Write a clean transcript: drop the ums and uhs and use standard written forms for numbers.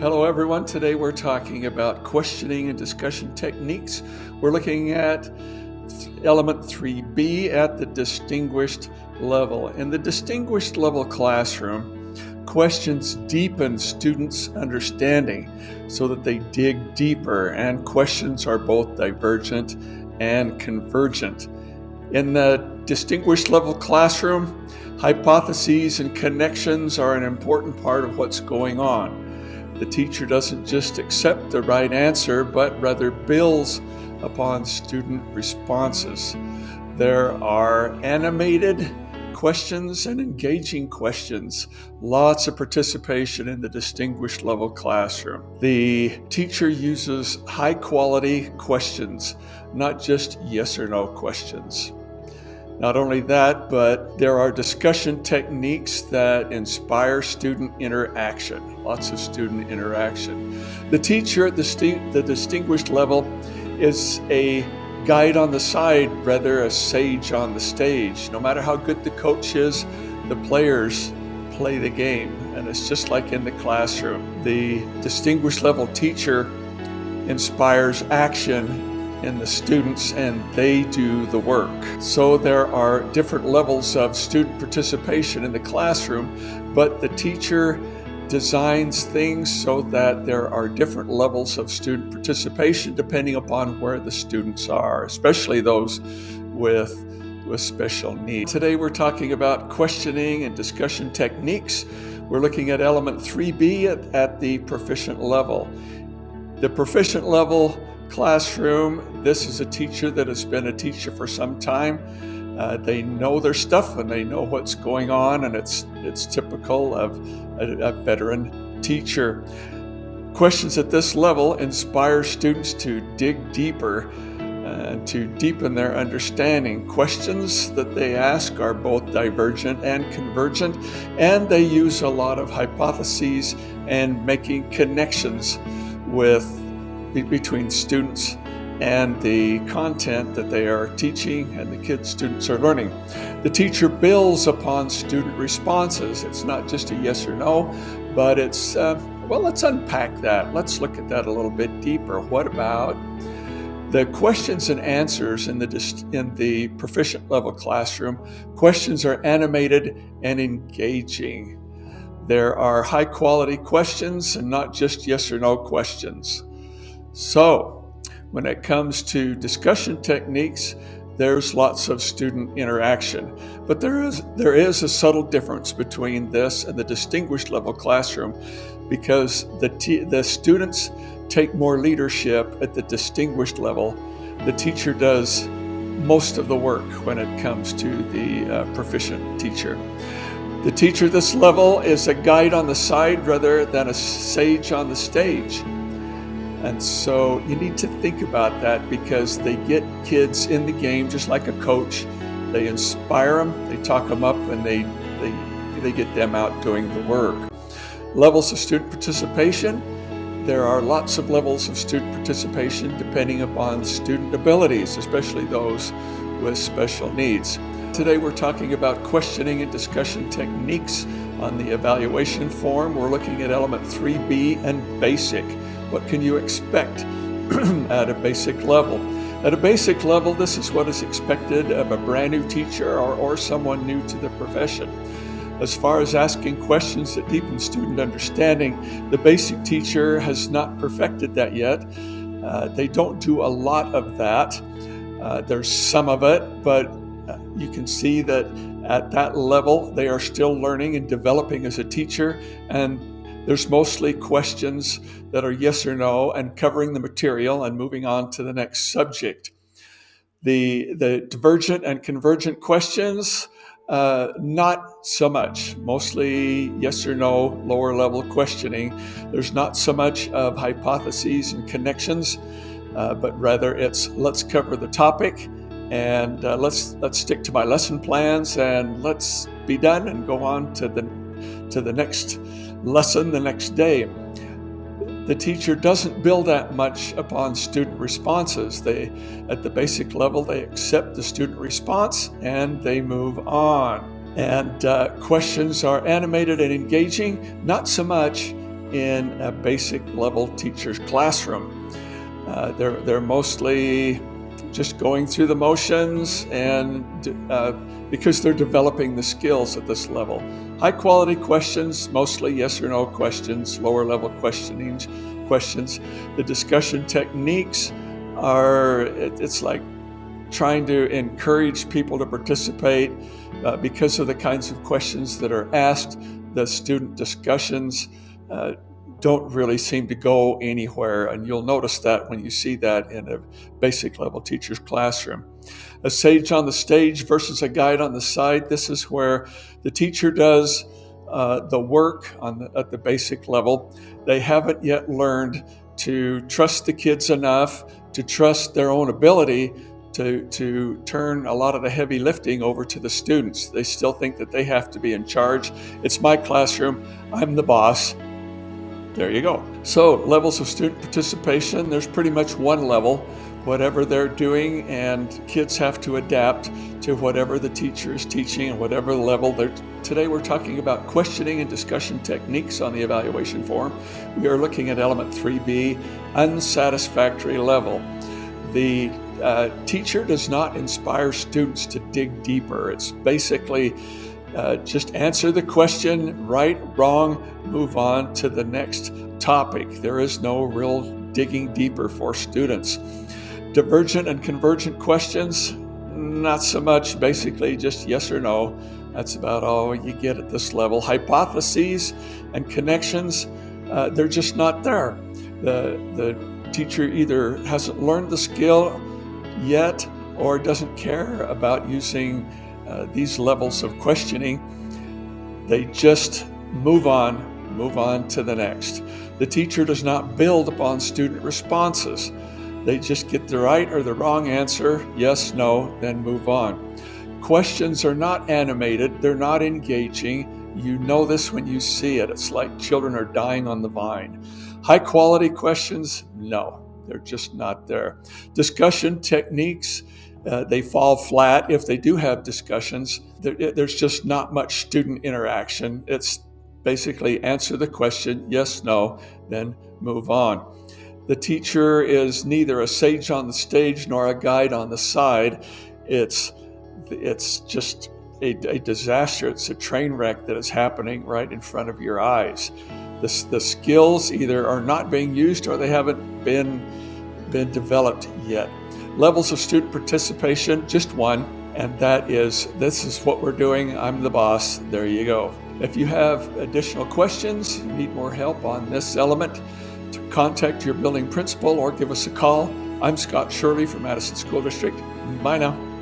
Hello everyone, today we're talking about questioning and discussion techniques. We're looking at element 3B at the distinguished level. In the distinguished level classroom, questions deepen students' understanding so that they dig deeper, and questions are both divergent and convergent. In the distinguished level classroom, hypotheses and connections are an important part of what's going on. The teacher doesn't just accept the right answer, but rather builds upon student responses. There are animated questions and engaging questions, lots of participation in the distinguished level classroom. The teacher uses high quality questions, not just yes or no questions. Not only that, but there are discussion techniques that inspire student interaction, lots of student interaction. The teacher at the distinguished level is a guide on the side, rather a sage on the stage. No matter how good the coach is, the players play the game, and it's just like in the classroom. The distinguished level teacher inspires action in the students, and they do the work. So there are different levels of student participation in the classroom, but the teacher designs things so that there are different levels of student participation depending upon where the students are, especially those with special needs. Today we're talking about questioning and discussion techniques. We're looking at element 3B at the proficient level. The proficient level classroom, this is a teacher that has been a teacher for some time. They know their stuff and they know what's going on, and it's typical of a veteran teacher. Questions at this level inspire students to dig deeper and to deepen their understanding. Questions that they ask are both divergent and convergent, and they use a lot of hypotheses and making connections between students and the content that they are teaching and the students are learning. The teacher builds upon student responses. It's not just a yes or no, but it's, let's unpack that. Let's look at that a little bit deeper. What about the questions and answers in the proficient level classroom? Questions are animated and engaging. There are high quality questions and not just yes or no questions. So, when it comes to discussion techniques, there's lots of student interaction. But there is a subtle difference between this and the distinguished level classroom, because the students take more leadership at the distinguished level. The teacher does most of the work when it comes to the proficient teacher. The teacher at this level is a guide on the side rather than a sage on the stage. And so you need to think about that, because they get kids in the game just like a coach. They inspire them, they talk them up, and they get them out doing the work. Levels of student participation. There are lots of levels of student participation depending upon student abilities, especially those with special needs. Today we're talking about questioning and discussion techniques on the evaluation form. We're looking at element 3B and basic. What can you expect at a basic level? At a basic level, this is what is expected of a brand new teacher or someone new to the profession. As far as asking questions that deepen student understanding, the basic teacher has not perfected that yet. They don't do a lot of that. There's some of it, but you can see that at that level, they are still learning and developing as a teacher, and there's mostly questions that are yes or no and covering the material and moving on to the next subject. The divergent and convergent questions, not so much. Mostly yes or no, lower level questioning. There's not so much of hypotheses and connections, but rather it's let's cover the topic and let's stick to my lesson plans and let's be done and go on to the next lesson the next day. The teacher doesn't build that much upon student responses. At the basic level, they accept the student response and they move on. And questions are animated and engaging, not so much in a basic level teacher's classroom. They're mostly just going through the motions, and because they're developing the skills at this level. High quality questions, mostly yes or no questions, lower level questions. The discussion techniques it's like trying to encourage people to participate because of the kinds of questions that are asked. The student discussions don't really seem to go anywhere, and you'll notice that when you see that in a basic level teacher's classroom. A sage on the stage versus a guide on the side. This is where the teacher does the work at the basic level. They haven't yet learned to trust the kids enough, to trust their own ability to turn a lot of the heavy lifting over to the students. They still think that they have to be in charge. It's my classroom, I'm the boss. There you go. So, levels of student participation, there's pretty much one level, whatever they're doing, and kids have to adapt to whatever the teacher is teaching and whatever level they're. Today we're talking about questioning and discussion techniques on the evaluation form. We are looking at element 3B, unsatisfactory level. The teacher does not inspire students to dig deeper. It's basically just answer the question, right, wrong, move on to the next topic. There is no real digging deeper for students. Divergent and convergent questions, not so much, basically just yes or no. That's about all you get at this level. Hypotheses and connections, they're just not there. The teacher either hasn't learned the skill yet or doesn't care about using these levels of questioning. They just move on to the next. The teacher does not build upon student responses. They just get the right or the wrong answer, yes, no, then move on. Questions are not animated, they're not engaging. You know this when you see it. It's like children are dying on the vine. High quality questions, no, they're just not there. Discussion techniques, they fall flat if they do have discussions. There's just not much student interaction. It's basically answer the question, yes, no, then move on. The teacher is neither a sage on the stage nor a guide on the side. It's just a disaster. It's a train wreck that is happening right in front of your eyes. The skills either are not being used or they haven't been developed yet. Levels of student participation, just one, and this is what we're doing. I'm the boss. There you go. If you have additional questions, you need more help on this element, to contact your building principal or give us a call. I'm Scott Shirley from Madison School District. Bye now.